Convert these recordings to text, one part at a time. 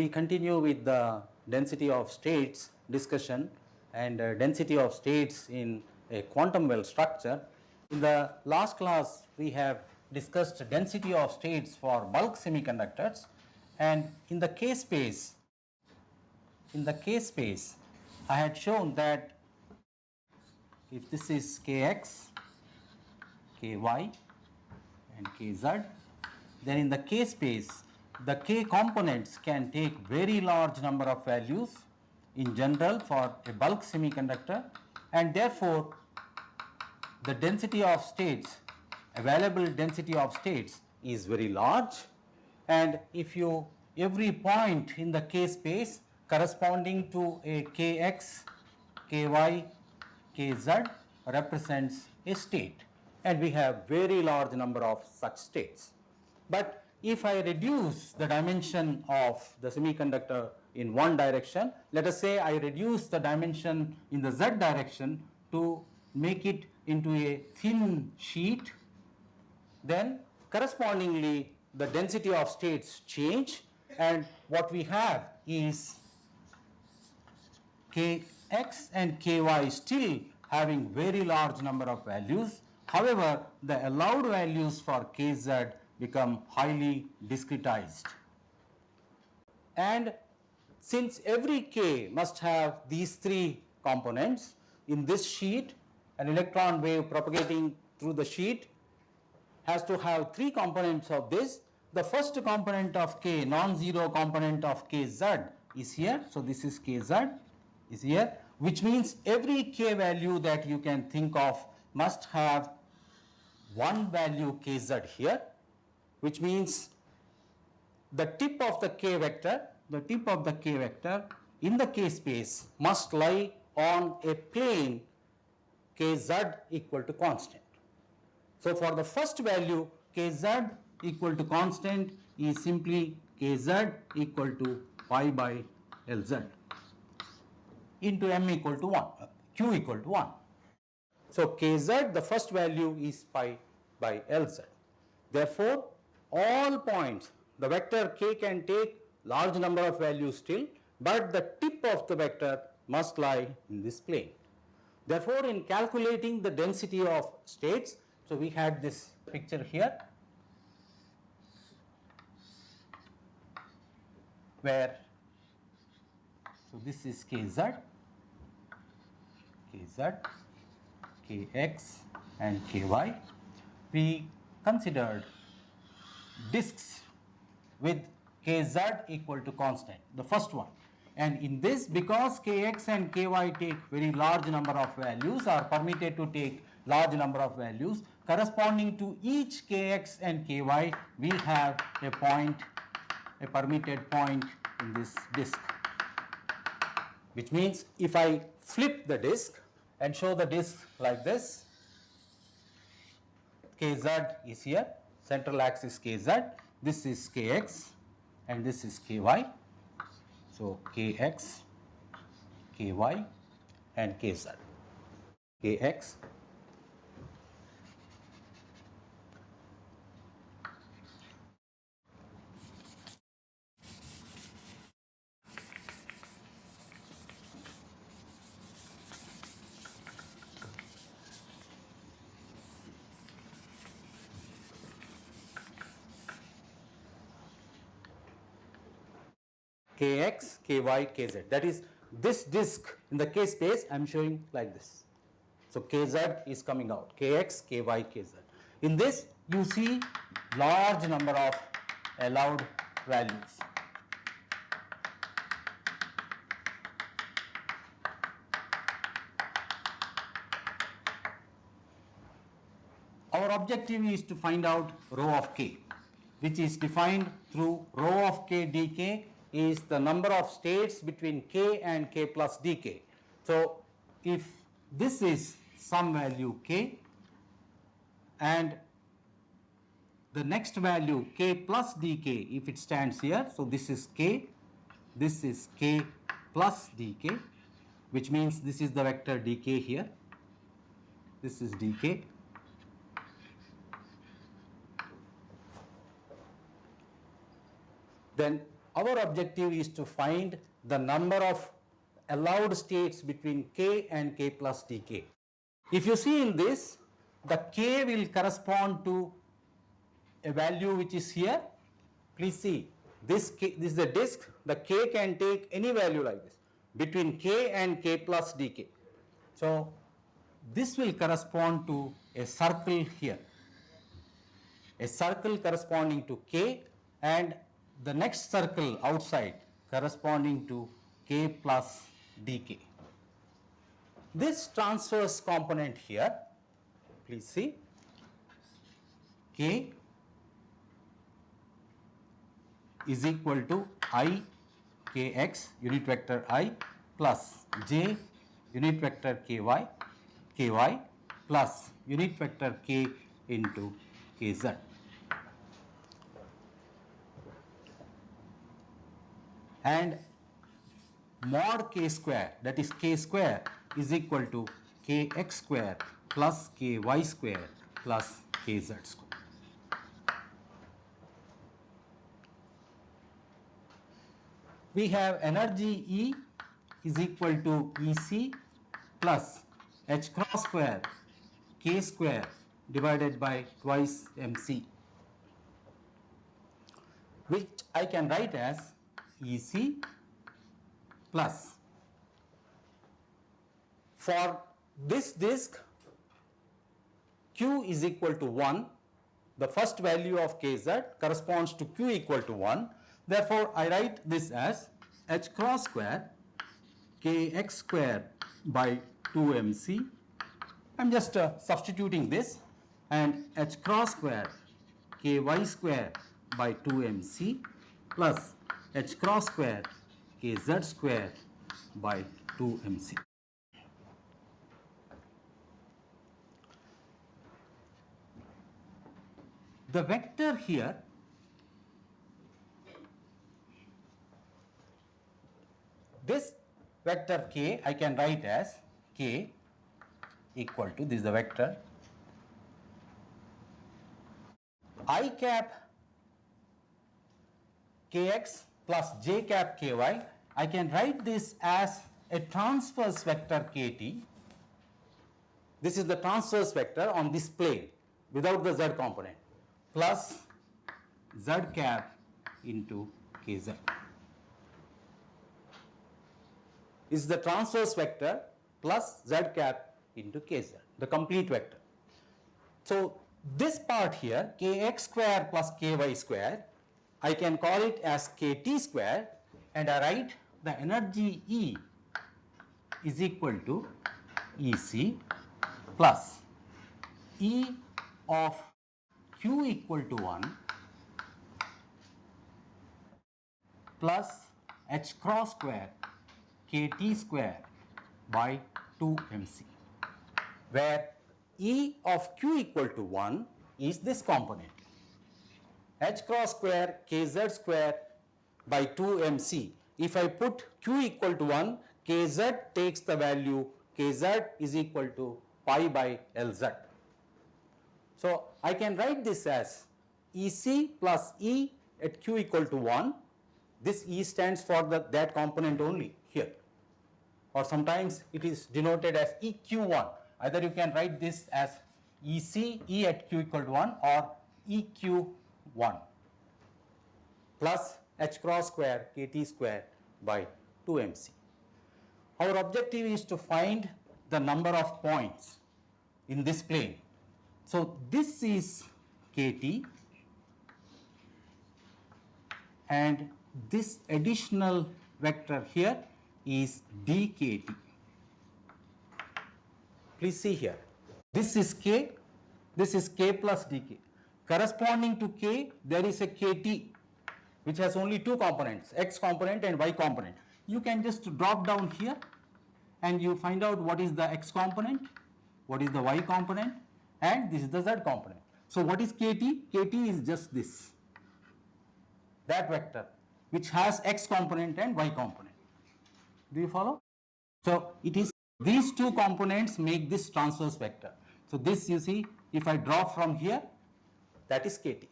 we continue with the density of states discussion and density of states in a quantum well structure. In the last class, we have discussed density of states for bulk semiconductors, and in the K space, I had shown that if this is Kx, Ky and Kz, then in the K space, the K components can take very large number of values in general for a bulk semiconductor, and therefore the density of states, available density of states is very large. And if you, every point in the K space corresponding to a Kx, Ky, Kz represents a state, and we have very large number of such states. But if I reduce the dimension of the semiconductor in one direction, let us say I reduce the dimension in the Z direction to make it into a thin sheet, then correspondingly the density of states change, and what we have is Kx and Ky still having very large number of values. However, the allowed values for Kz become highly discretized. And since every K must have these three components, in this sheet, an electron wave propagating through the sheet has to have three components of this. The first component of K, non-zero component of Kz is here. So this is Kz is here, which means every K value that you can think of must have one value Kz here, which means the tip of the K vector, in the K space must lie on a plane Kz equal to constant. So for the first value, Kz equal to constant is simply Kz equal to pi by Lz into m equal to 1, q equal to 1. So Kz, the first value is pi by Lz. Therefore, all points, the vector K can take large number of values still, but the tip of the vector must lie in this plane. Therefore, in calculating the density of states, so we had this picture here where, so this is Kz, Kx and Ky. We considered disks with Kz equal to constant, the first one. And in this, because Kx and Ky take very large number of values, are permitted to take large number of values, corresponding to each Kx and Ky, we have a point, a permitted point in this disk. Which means if I flip the disk and show the disk like this, Kz is here, central axis Kz, this is Kx and this is Ky. So Kx, Ky and Kz. Kx, Kx, Ky, Kz. That is, this disk in the K space I am showing like this. So Kz is coming out, Kx, Ky, Kz. In this, you see large number of allowed values. Our objective is to find out rho of K, which is defined through rho of K dk is the number of states between K and K plus dk. So if this is some value K and the next value K plus dk, if it stands here, so this is K, this is K plus dk, which means this is the vector dk here, this is dk. Then our objective is to find the number of allowed states between k and k plus dk. If you see in this, the k will correspond to a value which is here. Please see, this is the disk. The k can take any value like this between k and k plus dk. So this will correspond to a circle here, a circle corresponding to k, and the next circle outside corresponding to k plus dk. This transverse component here, please see, k is equal to I kx unit vector I plus j unit vector ky plus unit vector k into kz. And mod k square, that is k square, is equal to kx square plus ky square plus kz square. We have energy E is equal to EC plus h cross square k square divided by twice mc, which I can write as EC plus, for this disk q is equal to 1, the first value of kz corresponds to q equal to 1. Therefore, I write this as h cross square kx square by 2mc. I am just substituting this, and h cross square ky square by 2mc plus h cross square kz square by 2mc. The vector here this vector k I can write as k equal to, this is the vector I cap kx plus j cap ky. I can write this as a transverse vector kt. This is the transverse vector on this plane without the z component, plus z cap into kz. Is the transverse vector plus z cap into kz, the complete vector. So this part here, kx square plus ky square, I can call it as kt square, and I write the energy E is equal to EC plus E of q equal to 1 plus h cross square kt square by 2mc, where E of q equal to 1 is this component, h cross square kz square by 2mc. If I put q equal to 1, kz takes the value kz is equal to pi by lz. So I can write this as EC plus E at q equal to 1. This E stands for that component only here, or sometimes it is denoted as EQ1. Either you can write this as EC E at q equal to 1 or EQ1 plus h cross square kt square by 2mc. Our objective is to find the number of points in this plane. So this is kt, and this additional vector here is dkt. Please see here, this is k, this is k plus dk. Corresponding to k, there is a kt which has only two components, x component and y component. You can just drop down here and you find out what is the x component, what is the y component, and this is the z component. So what is kt? Kt is just this, that vector which has x component and y component. Do you follow? So it is these two components make this transverse vector. So this, you see, if I drop from here, that is kt.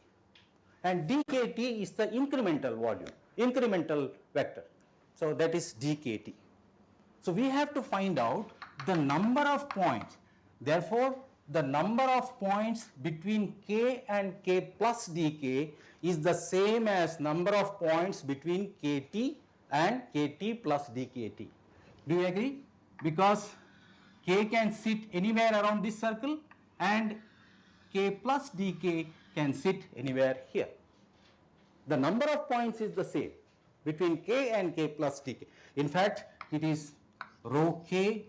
And dkt is the incremental volume. incremental vector. So that is dkt. So we have to find out the number of points. Therefore, the number of points between k and k plus dk is the same as number of points between kt and kt plus dkt. Do you agree? Because k can sit anywhere around this circle and k plus dk can sit anywhere here. The number of points is the same between k and k plus dk. In fact, it is rho k,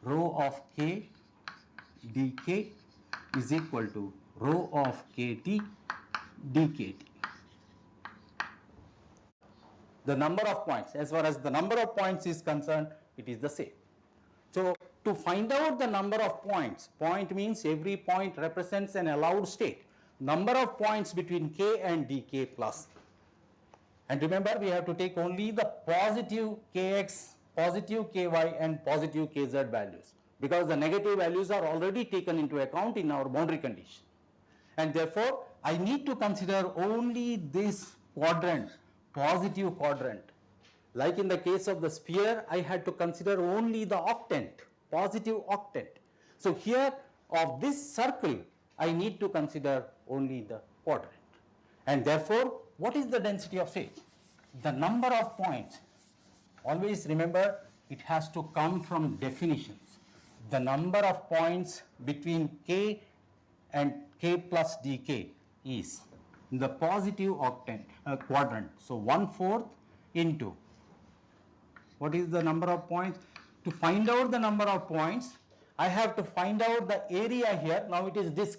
rho of k dk is equal to rho of kt dkt. The number of points, as far as the number of points is concerned, it is the same. So to find out the number of points, point means every point represents an allowed state. Number of points between k and dk plus. And remember, we have to take only the positive kx, positive ky and positive kz values, because the negative values are already taken into account in our boundary condition. And therefore, I need to consider only this quadrant, positive quadrant. Like in the case of the sphere, I had to consider only the octant, positive octant. So here of this circle, I need to consider only the quadrant. And therefore, what is the density of state? The number of points. Always remember, it has to come from definitions. The number of points between k and k plus dk is in the positive octant quadrant. So 1/4 into, what is the number of points? To find out the number of points, I have to find out the area here. Now it is disk,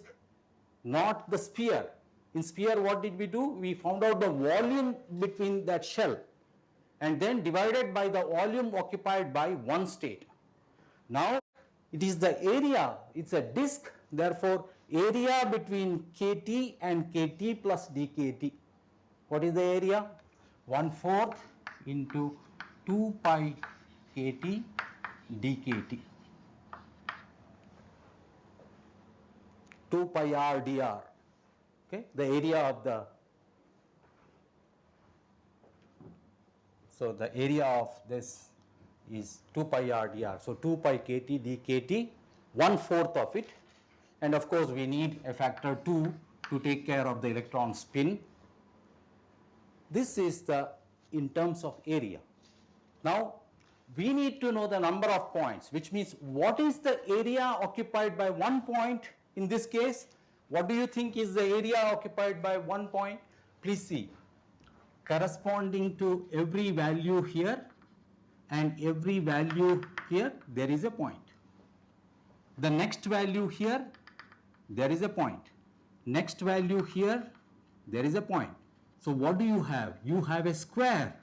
not the sphere. In sphere, what did we do? We found out the volume between that shell and then divided by the volume occupied by one state. Now it is the area, it's a disk, therefore area between kt and kt plus dkt. What is the area? 1/4 into 2 pi kt dkt. 2 pi r dr. Okay, the area of the, so the area of this is 2 pi r dr. So 2 pi kt dkt, 1/4 of it. And of course, we need a factor 2 to take care of the electron spin. This is the in terms of area. Now, we need to know the number of points, which means what is the area occupied by one point in this case? What do you think is the area occupied by one point? Please see, corresponding to every value here and every value here, there is a point. The next value here, there is a point. Next value here, there is a point. So what do you have? You have a square.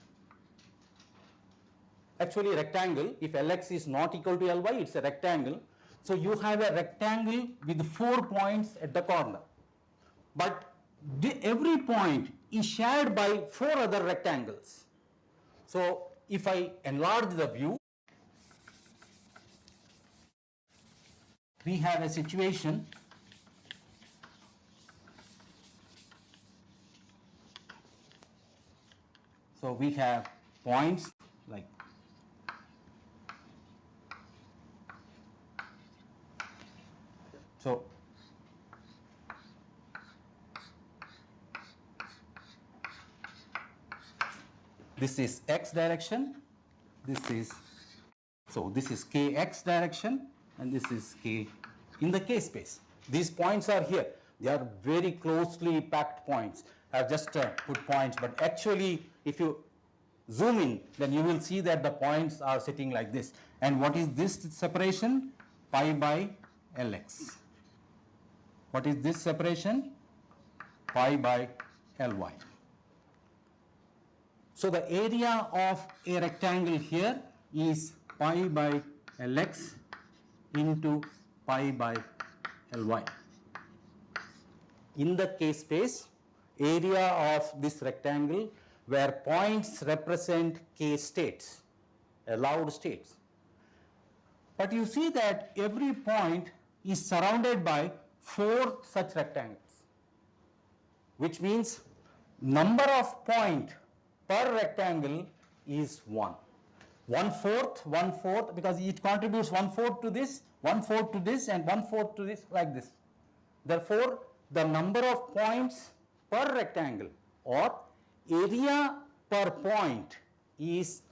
Actually rectangle, if Lx is not equal to Ly, it's a rectangle. So you have a rectangle with 4 points at the corner. But every point is shared by 4 other rectangles. So if I enlarge the view, we have a situation so we have points like so this is x direction, this is kx direction, and this is k in the k space. These points are here. They are very closely packed points. I have just put points, but actually if you zoom in, then you will see that the points are sitting like this. And what is this separation? Pi by Lx. What is this separation? Pi by Ly. So the area of a rectangle here is pi by Lx into pi by Ly. In the K space, area of this rectangle where points represent K states, allowed states. But you see that every point is surrounded by 4 such rectangles, which means number of point per rectangle is 1. 1/4, because it contributes 1/4 to this, 1/4 to this, and 1/4 to this, like this. Therefore, the number of points per rectangle or area per point is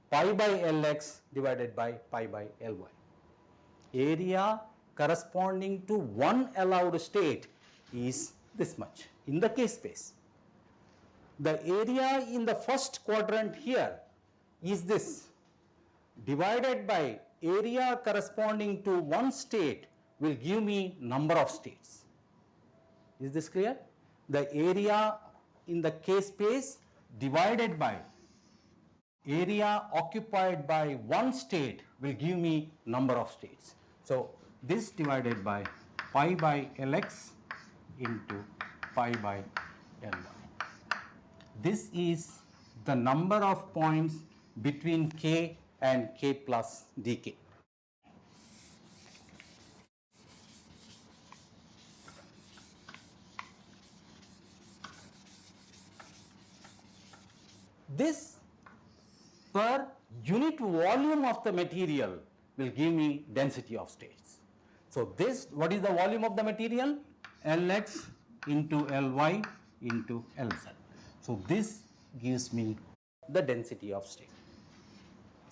pi by Lx divided by pi by Ly. Area corresponding to one allowed state is this much in the K space. The area in the first quadrant here is this, divided by area corresponding to one state will give me number of states. Is this clear? The area in the K space divided by area occupied by one state will give me number of states. So this divided by pi by Lx into pi by Ly. This is the number of points between K and K plus dk. This per unit volume of the material will give me density of states. So this, what is the volume of the material? Lx into Ly into Lz. So this gives me the density of state.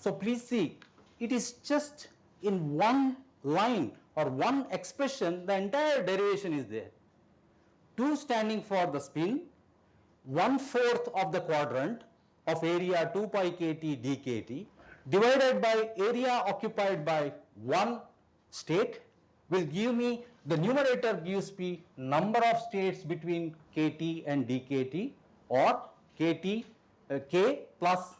So please see, it is just in one line or one expression, the entire derivation is there. 2 standing for the spin, 1/4 of the quadrant of area 2 pi kt dkt divided by area occupied by one state will give me, the numerator gives me number of states between kt and dkt, or kt k plus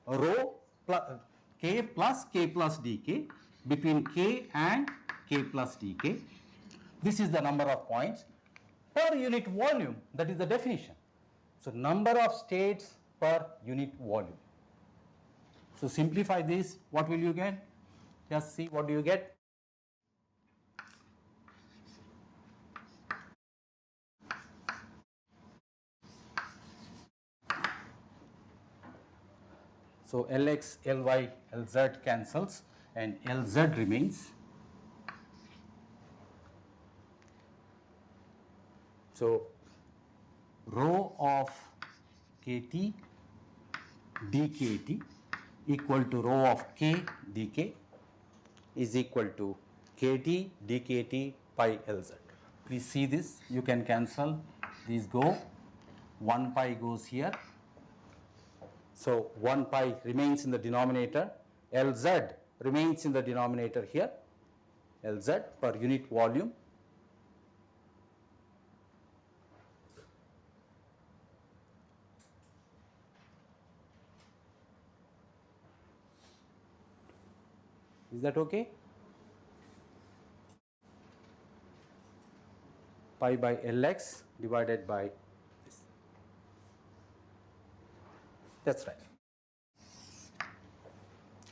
rho plus k plus k plus dk between k and k plus dk. This is the number of points per unit volume, that is the definition. So number of states per unit volume. So simplify this, what will you get? Just see what do you get. So Lx, Ly, Lz cancels and Lz remains. So rho of kt dkt equal to rho of k dk is equal to kt dkt pi Lz. Please see this, you can cancel, these go, 1 pi goes here. So 1 pi remains in the denominator, Lz remains in the denominator here, Lz per unit volume. Is that okay? Pi by Lx divided by this. That's right.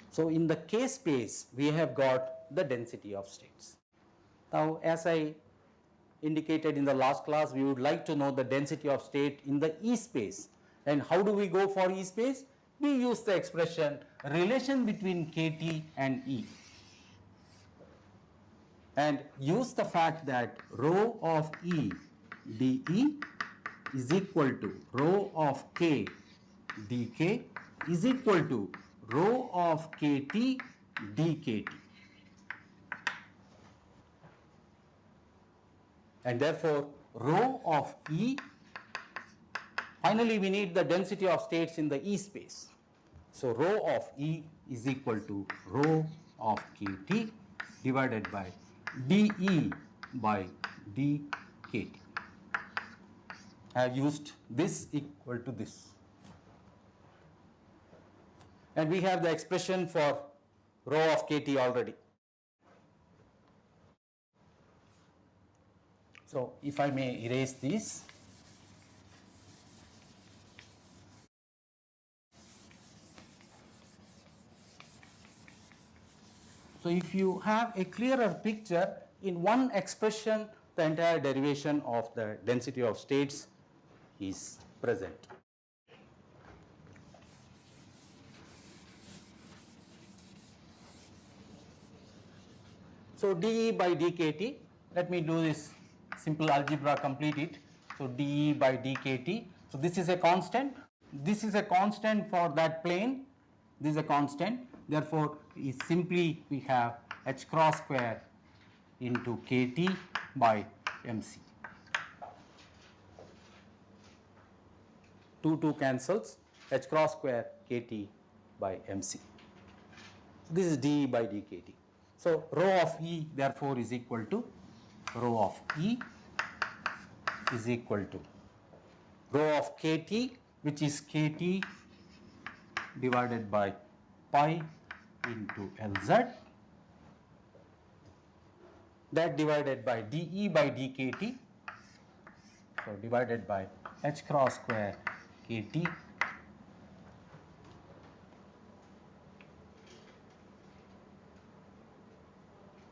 So in the K space, we have got the density of states. Now, as I indicated in the last class, we would like to know the density of state in the E space. And how do we go for E space? We use the expression relation between kt and E, and use the fact that rho of E dE is equal to rho of k dk is equal to rho of kt dkt. And therefore, rho of E, finally we need the density of states in the E space. So rho of E is equal to rho of kt divided by dE by dkt. I have used this equal to this. And we have the expression for rho of kt already. So if I may erase these. So if you have a clearer picture, in one expression, the entire derivation of the density of states is present. So dE by dkT, let me do this simple algebra, complete it. So dE by dkT, so this is a constant, this is a constant for that plane, this is a constant, therefore is simply we have h cross square into kT by mc. 2 cancels, h cross square kT by mc. This is dE by dkT. So rho of E therefore is equal to rho of E is equal to rho of kT, which is kT divided by pi into Lz, that divided by dE by dkT, so divided by h cross square kT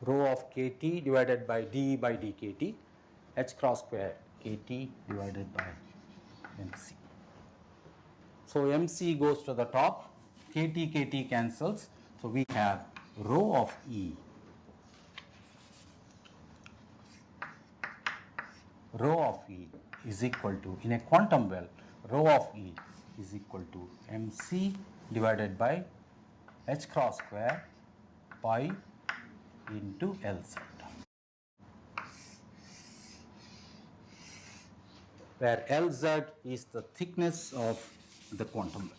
rho of kT divided by dE by dkT, h cross square kT divided by mc. So mc goes to the top, kT cancels, so we have rho of E, rho of E is equal to, in a quantum well, rho of E is equal to mc divided by h cross square pi into Lz, where Lz is the thickness of the quantum well.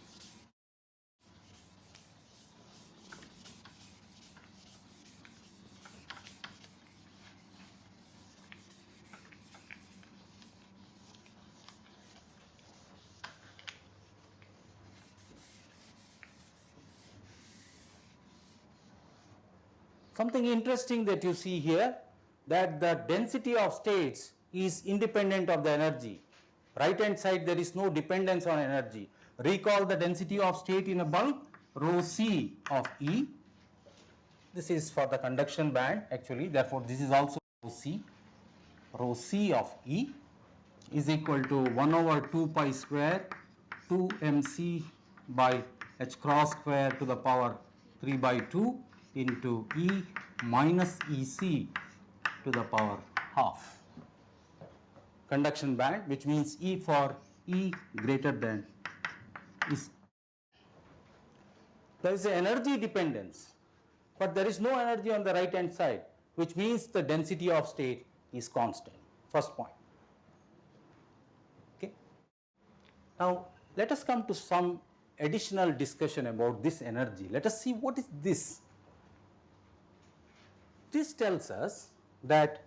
Something interesting that you see here, that the density of states is independent of the energy. Right hand side there is no dependence on energy. Recall the density of state in a bulk, rho c of E. This is for the conduction band actually, therefore this is also rho c of E is equal to 1 over 2 pi square 2 mc by h cross square to the power 3 by 2 into E minus EC to the power half. Conduction band, which means E for E greater than is. There is an energy dependence, but there is no energy on the right hand side, which means the density of state is constant. First point. Okay. Now let us come to some additional discussion about this energy. Let us see what is this. This tells us that,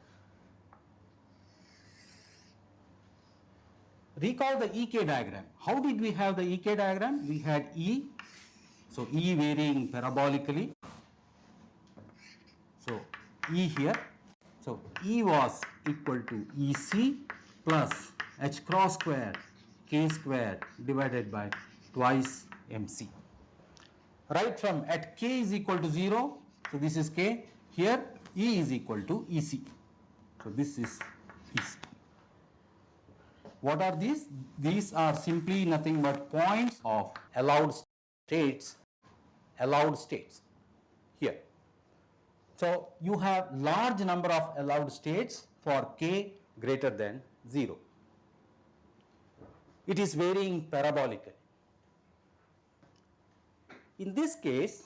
recall the EK diagram. How did we have the EK diagram? We had E, so E varying parabolically. So E here, so E was equal to EC plus h cross square k square divided by twice mc. Right from at k is equal to 0, so this is k, here E is equal to EC. So this is EC. What are these? These are simply nothing but points of allowed states here. So you have large number of allowed states for k greater than 0. It is varying parabolically. In this case,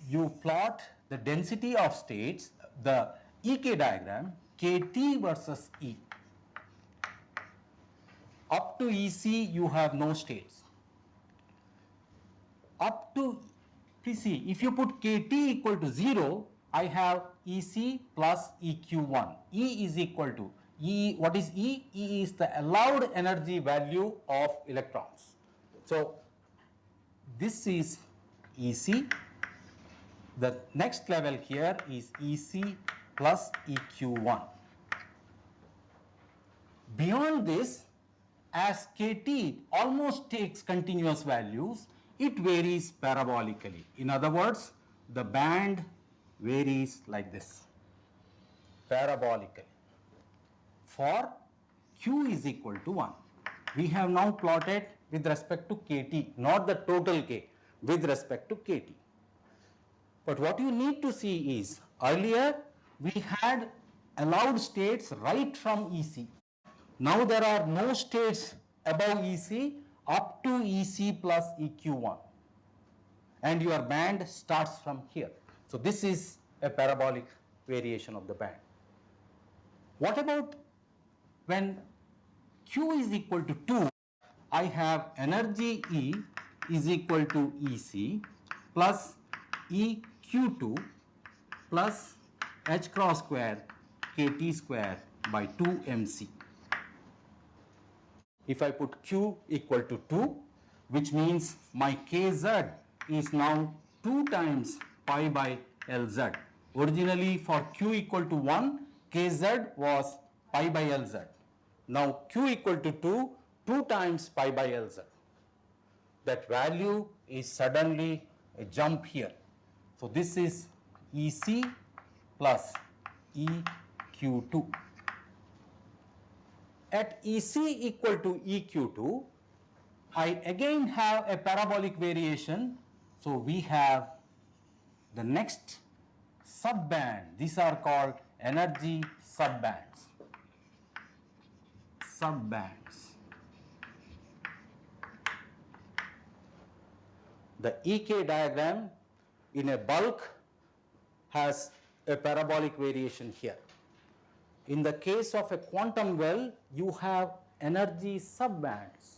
you plot the density of states, the EK diagram, KT versus E. Up to EC you have no states. Up to, please see, if you put KT equal to 0, I have EC plus EQ1. E is equal to, E, what is E? E is the allowed energy value of electrons. So this is EC. The next level here is EC plus EQ1. Beyond this, as KT almost takes continuous values, it varies parabolically. In other words, the band varies like this, parabolically, for Q is equal to 1. We have now plotted with respect to KT, not the total K, with respect to KT. But what you need to see is, earlier we had allowed states right from EC. Now there are no states above EC up to EC plus EQ1. And your band starts from here. So this is a parabolic variation of the band. What about when Q is equal to 2, I have energy E is equal to EC plus EQ2 plus H cross square KT square by 2 MC. If I put Q equal to 2, which means my Kz is now 2 times pi by Lz. Originally for Q equal to 1, Kz was pi by Lz. Now Q equal to 2, 2 times pi by Lz. That value is suddenly a jump here. So this is EC plus EQ2. At EC equal to EQ2, I again have a parabolic variation. So we have the next subband. These are called energy subbands. Subbands. The EK diagram in a bulk has a parabolic variation here. In the case of a quantum well, you have energy subbands.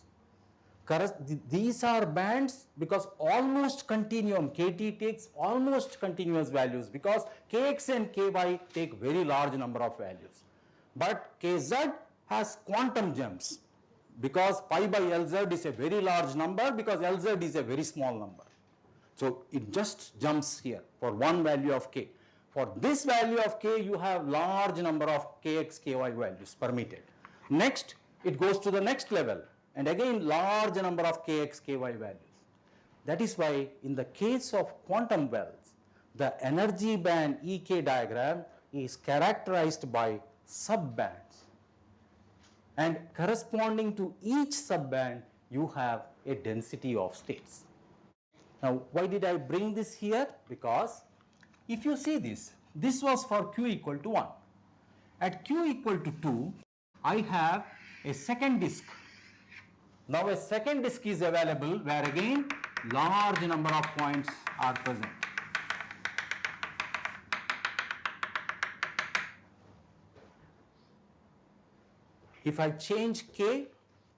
These are bands because almost continuum, KT takes almost continuous values because Kx and Ky take very large number of values. But Kz has quantum jumps because pi by Lz is a very large number because Lz is a very small number. So it just jumps here for one value of K. For this value of K, you have large number of Kx, Ky values permitted. Next, it goes to the next level. And again, large number of Kx, Ky values. That is why in the case of quantum wells, the energy band EK diagram is characterized by subbands. And corresponding to each subband, you have a density of states. Now, why did I bring this here? Because if you see this, this was for Q equal to 1. At Q equal to 2, I have a second disk. Now a second disk is available where again large number of points are present. If I change K,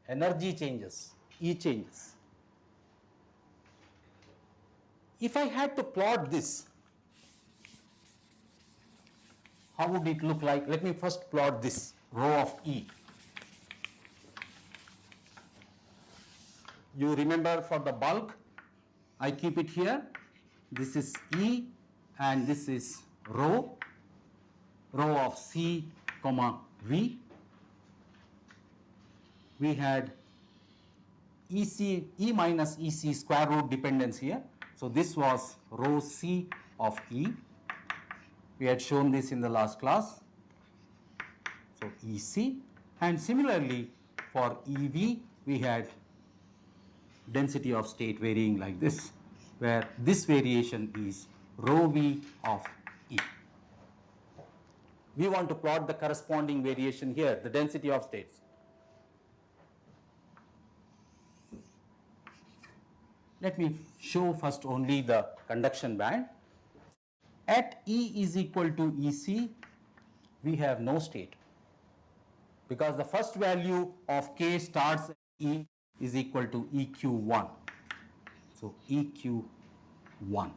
energy changes, E changes. If I had to plot this, how would it look like? Let me first plot this row of E. You remember for the bulk, I keep it here. This is E and this is row of C, comma V. We had EC, E minus EC square root dependence here. So this was row C of E. We had shown this in the last class. So EC, and similarly for EV, we had density of state varying like this, where this variation is rho V of E. We want to plot the corresponding variation here, the density of states. Let me show first only the conduction band. At E is equal to EC, we have no state because the first value of K starts at E is equal to EQ1. So EQ1,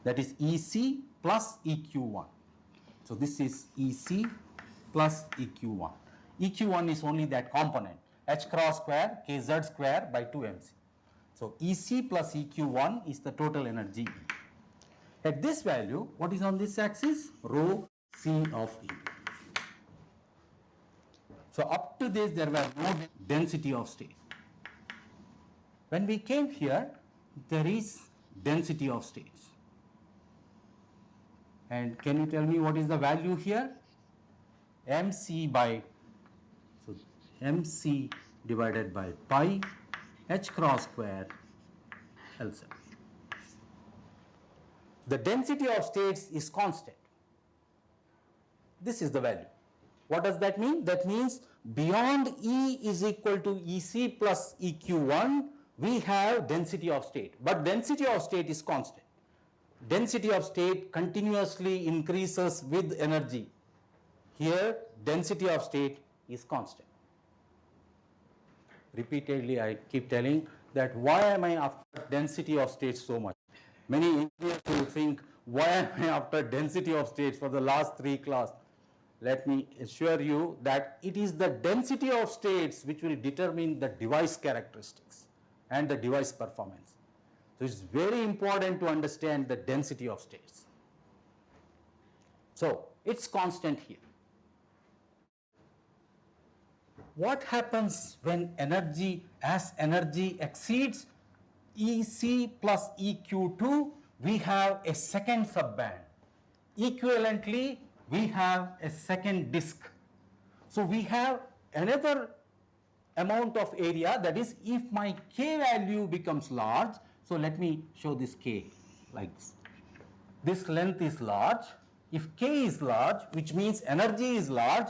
that is EC plus EQ1. So this is EC plus EQ1. EQ1 is only that component, H cross square Kz square by 2mc. So EC plus EQ1 is the total energy. At this value, what is on this axis? Rho C of E. So up to this, there were no density of state. When we came here, there is density of states. And can you tell me what is the value here? MC by, so mc divided by pi h cross square Lz. The density of states is constant. This is the value. What does that mean? That means beyond E is equal to EC plus EQ1, we have density of state. But density of state is constant. Density of state continuously increases with energy. Here, density of state is constant. Repeatedly, I keep telling that why am I after density of states so much? Many engineers will think, why am I after density of states for the last 3 classes? Let me assure you that it is the density of states which will determine the device characteristics and the device performance. So it's very important to understand the density of states. So it's constant here. What happens when energy exceeds EC plus EQ2, we have a second subband. Equivalently, we have a second disk. So we have another amount of area, that is, if my K value becomes large, so let me show this K like this. This length is large. If K is large, which means energy is large,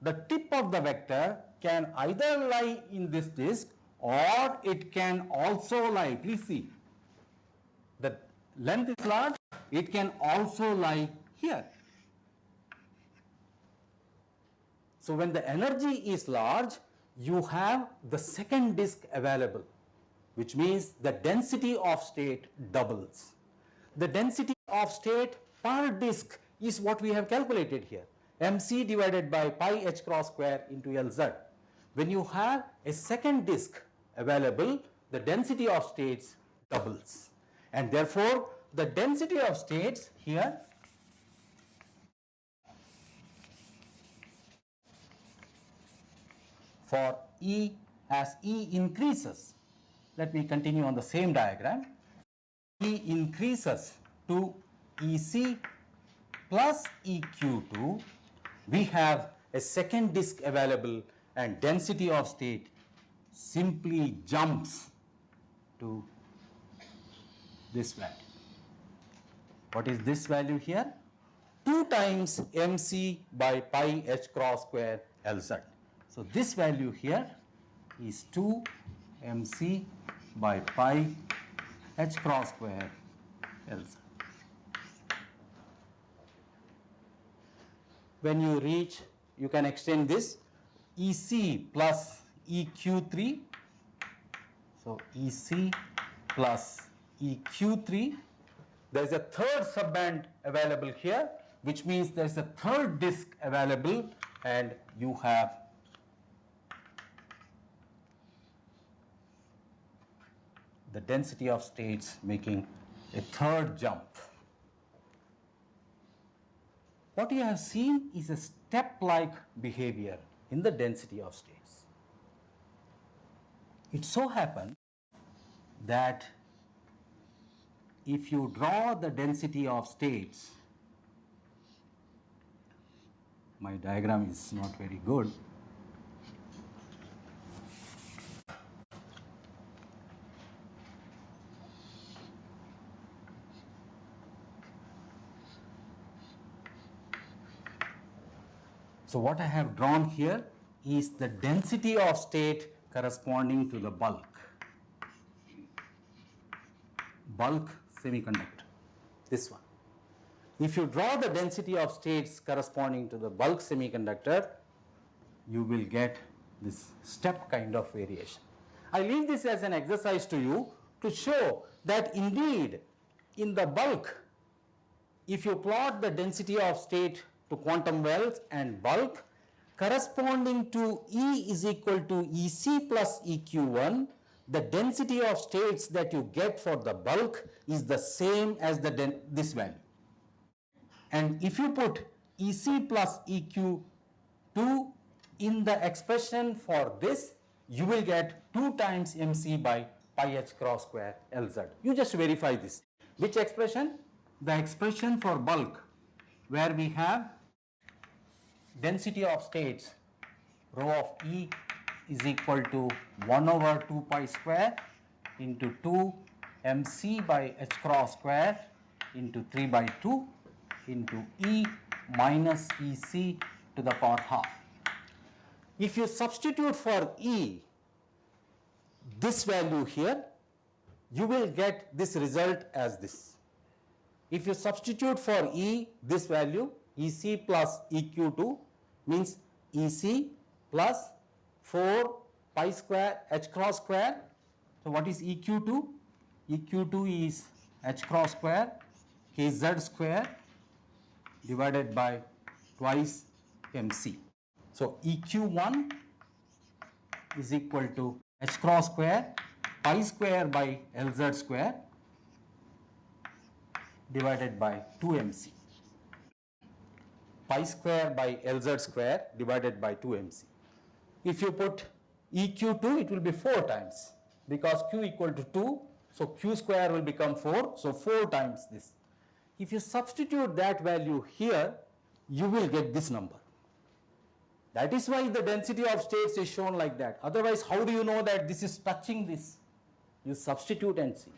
the tip of the vector can either lie in this disk or it can also lie, please see, the length is large, it can also lie here. So when the energy is large, you have the second disk available, which means the density of state doubles. The density of state per disk is what we have calculated here, mc divided by pi h cross square into Lz. When you have a second disk available, the density of states doubles. And therefore, the density of states here for E, as E increases, let me continue on the same diagram, E increases to EC plus EQ2, we have a second disk available and density of state simply jumps to this value. What is this value here? 2 times mc by pi h cross square Lz. So this value here is 2 mc by pi h cross square Lz. When you reach, you can extend this EC plus EQ3. So EC plus EQ3. There is a third subband available here, which means there is a third disk available, and you have the density of states making a third jump. What you have seen is a step-like behavior in the density of states. It so happens that if you draw the density of states, my diagram is not very good. So what I have drawn here is the density of state corresponding to the bulk semiconductor, this one. If you draw the density of states corresponding to the bulk semiconductor, you will get this step kind of variation. I leave this as an exercise to you to show that indeed in the bulk, if you plot the density of state to quantum wells and bulk corresponding to E is equal to EC plus EQ1, the density of states that you get for the bulk is the same as this value. And if you put EC plus EQ2 in the expression for this, you will get 2 times mc by pi h cross square Lz. You just verify this. Which expression? The expression for bulk, where we have density of states rho of E is equal to 1 over 2 pi square into 2 mc by h cross square into 3 by 2 into E minus EC to the power half. If you substitute for E this value here, you will get this result as this. If you substitute for E this value, EC plus EQ2 means EC plus 4 pi square h cross square. So what is EQ2? EQ2 is h cross square kz square divided by twice mc. So EQ1 is equal to h cross square pi square by Lz square divided by 2mc. Pi square by Lz square divided by 2mc. If you put EQ2, it will be 4 times because Q equal to 2, so Q square will become 4, so 4 times this. If you substitute that value here, you will get this number. That is why the density of states is shown like that. Otherwise, how do you know that this is touching this? You substitute and see.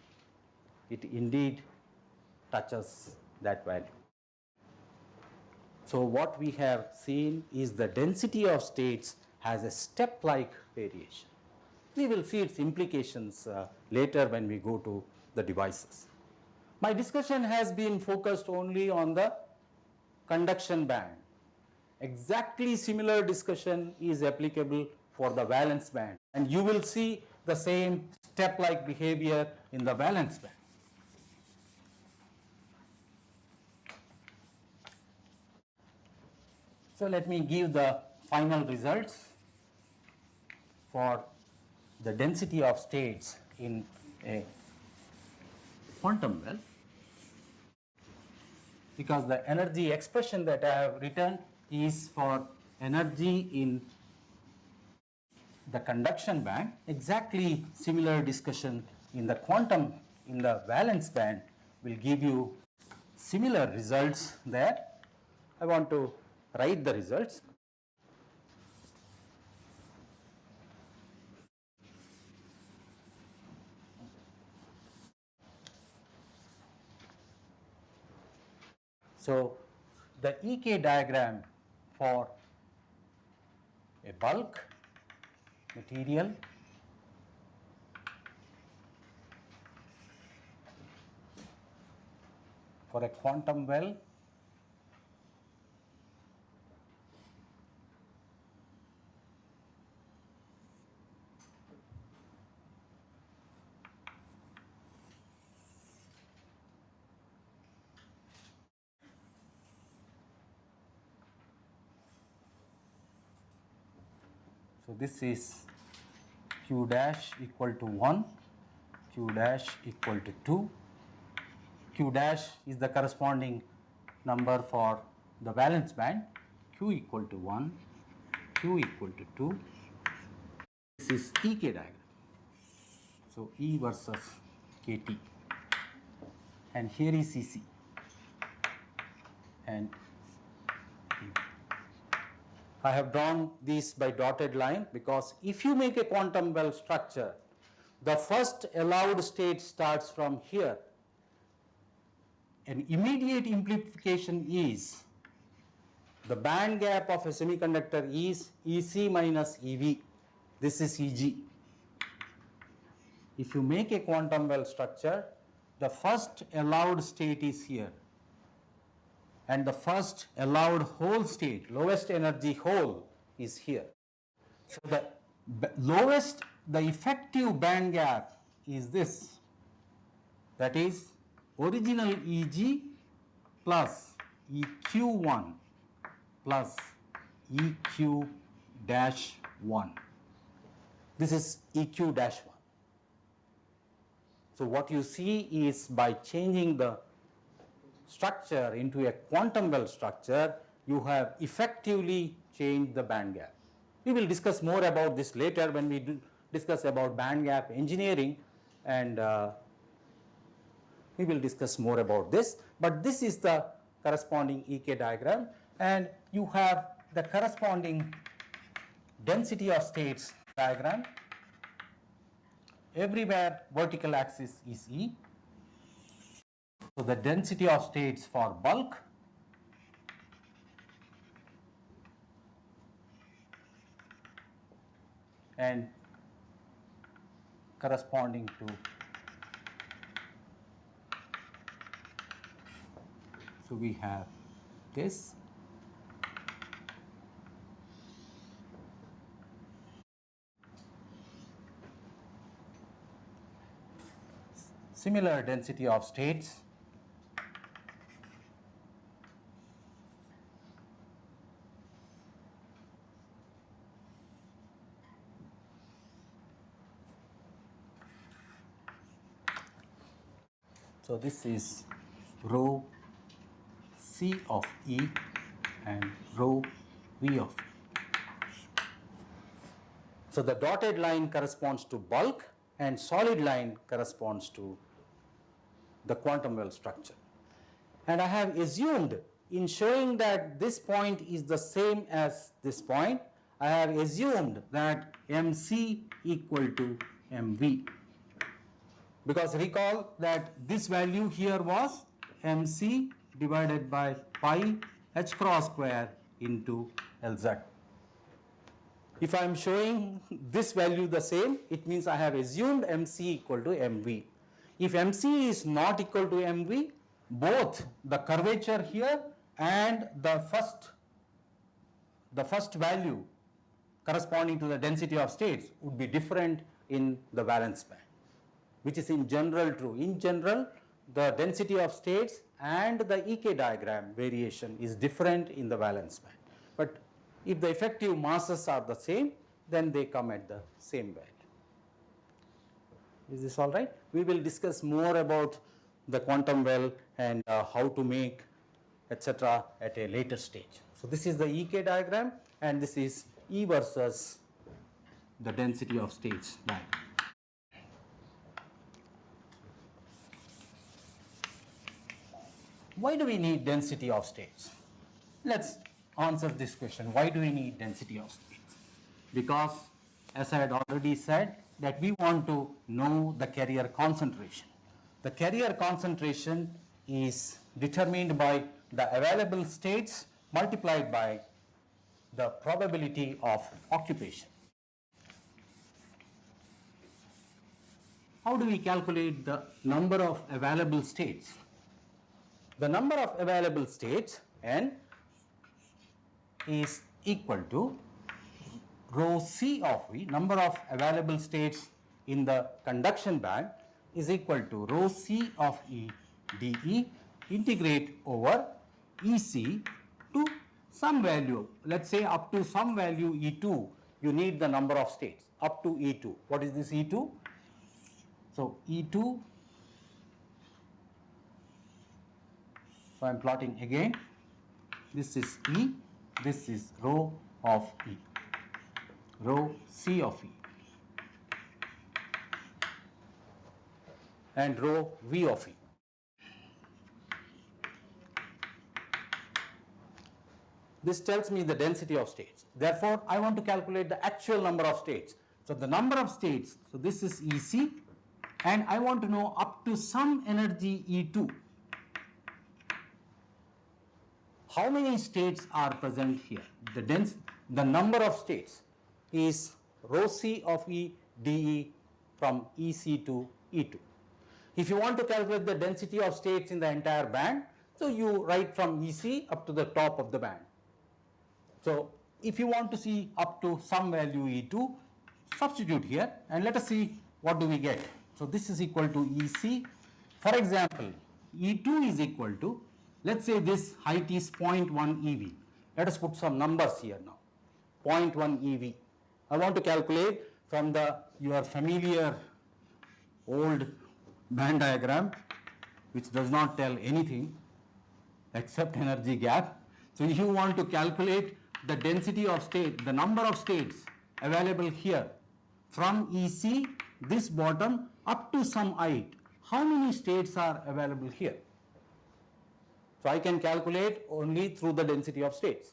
It indeed touches that value. So what we have seen is the density of states has a step-like variation. We will see its implications later when we go to the devices. My discussion has been focused only on the conduction band. Exactly similar discussion is applicable for the valence band, and you will see the same step-like behavior in the valence band. So let me give the final results for the density of states in a quantum well, because the energy expression that I have written is for energy in the conduction band. Exactly similar discussion in the quantum, in the valence band will give you similar results there. I want to write the results. So the EK diagram for a bulk material for a quantum well so this is Q dash equal to 1, Q dash equal to 2. Q dash is the corresponding number for the valence band, Q equal to 1, Q equal to 2. This is EK diagram. So E versus KT. And here is EC. And I have drawn these by dotted line because if you make a quantum well structure, the first allowed state starts from here. An immediate implication is the band gap of a semiconductor is EC minus EV. This is EG. If you make a quantum well structure, the first allowed state is here. And the first allowed hole state, lowest energy hole, is here. So the lowest, the effective band gap is this. That is original EG plus EQ1 plus EQ dash 1. This is EQ dash 1. So what you see is by changing the structure into a quantum well structure, you have effectively changed the band gap. We will discuss more about this later when we discuss about band gap engineering, and we will discuss more about this. But this is the corresponding EK diagram, and you have the corresponding density of states diagram. Everywhere vertical axis is E. So the density of states for bulk and corresponding to, so we have this. Similar density of states so this is rho C of E and rho V of E. So the dotted line corresponds to bulk and solid line corresponds to the quantum well structure. And I have assumed in showing that this point is the same as this point, I have assumed that MC equal to MV. Because recall that this value here was MC divided by pi h cross square into Lz. If I am showing this value the same, it means I have assumed MC equal to MV. If MC is not equal to MV, both the curvature here and the first value corresponding to the density of states would be different in the valence band, which is in general true. In general, the density of states and the EK diagram variation is different in the valence band. But if the effective masses are the same, then they come at the same value. Is this all right? We will discuss more about the quantum well and how to make, etc. at a later stage. So this is the EK diagram and this is E versus the density of states diagram. Why do we need density of states? Let's answer this question. Why do we need density of states? Because, as I had already said, that we want to know the carrier concentration. The carrier concentration is determined by the available states multiplied by the probability of occupation. How do we calculate the number of available states? The number of available states, N, is equal to rho C of V, number of available states in the conduction band, is equal to rho C of E dE, integrate over EC to some value, let's say up to some value E2, you need the number of states, up to E2. What is this E2? So E2, so I am plotting again, this is E, this is rho of E, rho C of E, and rho V of E. This tells me the density of states. Therefore, I want to calculate the actual number of states. So the number of states, so this is EC, and I want to know up to some energy E2. How many states are present here? The number of states is rho C of E dE from EC to E2. If you want to calculate the density of states in the entire band, so you write from EC up to the top of the band. So if you want to see up to some value E2, substitute here and let us see what do we get. So this is equal to EC. For example, E2 is equal to, let's say this height is 0.1 eV. Let us put some numbers here now. 0.1 eV. I want to calculate from your familiar old band diagram, which does not tell anything except energy gap. So if you want to calculate the density of state, the number of states available here from EC, this bottom up to some height, how many states are available here? So I can calculate only through the density of states.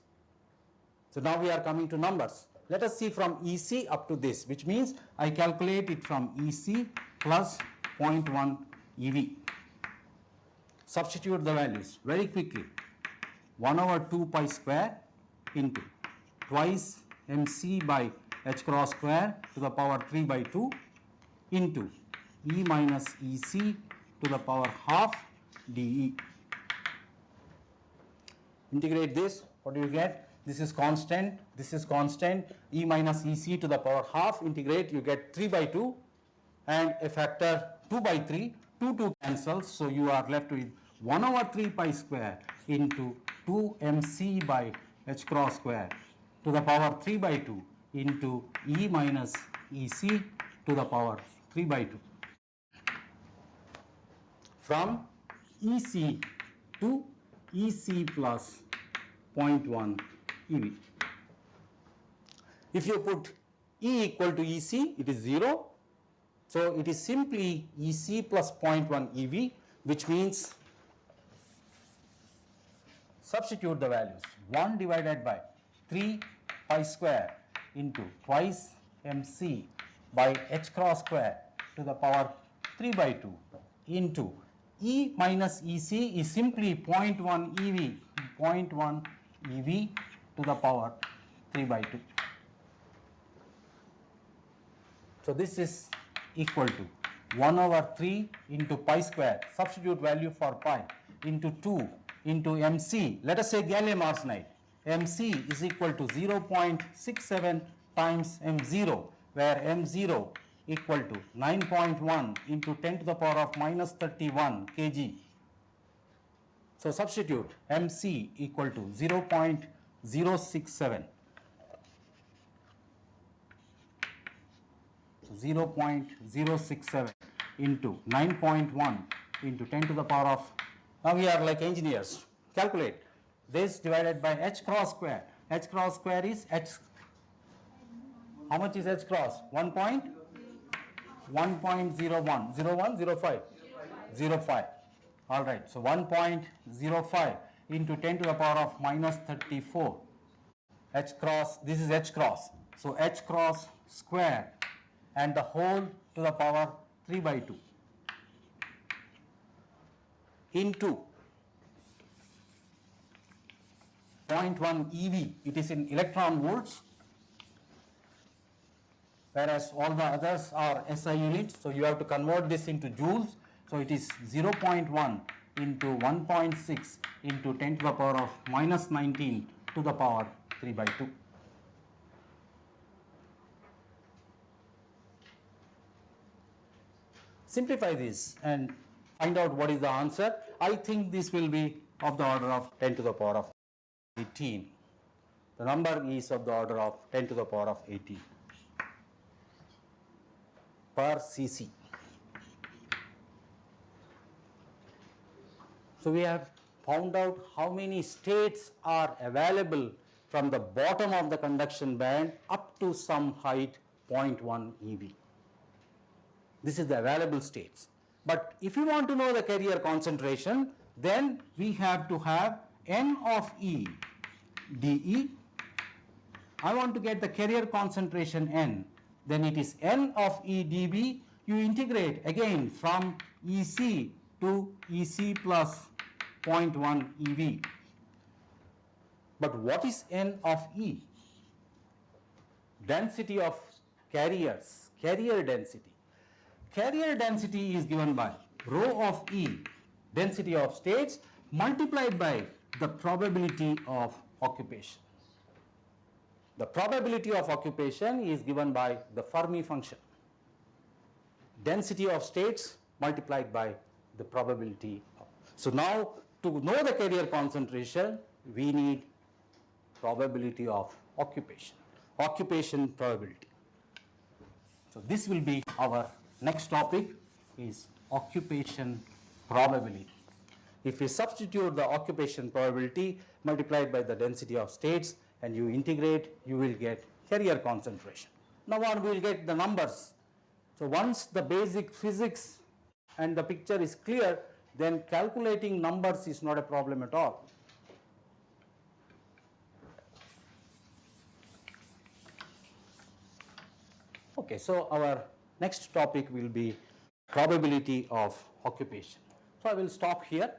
So now we are coming to numbers. Let us see from EC up to this, which means I calculate it from EC plus 0.1 EV. Substitute the values very quickly. 1 over 2 pi square into twice mc by h cross square to the power 3 by 2 into E minus EC to the power half dE. Integrate this, what do you get? This is constant, E minus EC to the power half, integrate, you get 3 by 2 and a factor 2 by 3, 2 cancels, so you are left with 1 over 3 pi square into 2 mc by h cross square to the power 3 by 2 into E minus EC to the power 3 by 2. From EC to EC plus 0.1 EV. If you put E equal to EC, it is 0. So it is simply EC plus 0.1 EV, which means substitute the values. 1 divided by 3 pi square into twice mc by h cross square to the power 3 by 2 into E minus EC is simply 0.1 EV, 0.1 EV to the power 3 by 2. So this is equal to 1 over 3 into pi square, substitute value for pi, into 2 into mc, let us say gallium arsenide, mc is equal to 0.67 times m0, where m0 equal to 9.1 into 10 to the power of minus 31 kg. So substitute mc equal to 0.067. 0.067 into 9.1 into 10 to the power of, now we are like engineers, calculate this divided by h cross square. H cross square is h, how much is h cross? 1.01, 05. All right, so 1.05 into 10 to the power of minus 34. H cross, this is h cross. So h cross square and the whole to the power 3 by 2 into 0.1 EV, it is in electron volts, whereas all the others are SI units, so you have to convert this into joules, so it is 0.1 into 1.6 into 10 to the power of minus 19 to the power 3 by 2. Simplify this and find out what is the answer. I think this will be of the order of 10 to the power of 18. The number is of the order of 10 to the power of 18 per cc. So we have found out how many states are available from the bottom of the conduction band up to some height 0.1 EV. This is the available states. But if you want to know the carrier concentration, then we have to have N of E dE. I want to get the carrier concentration N, then it is N of E dB. You integrate again from EC to EC plus 0.1 EV. But what is N of E? Density of carriers, carrier density. Carrier density is given by rho of E, density of states, multiplied by the probability of occupation. The probability of occupation is given by the Fermi function. Density of states multiplied by the probability of. So now to know the carrier concentration, we need probability of occupation, occupation probability. So this will be our next topic, is occupation probability. If we substitute the occupation probability multiplied by the density of states and you integrate, you will get carrier concentration. Now on we will get the numbers. So once the basic physics and the picture is clear, then calculating numbers is not a problem at all. Okay, so our next topic will be probability of occupation. So I will stop here.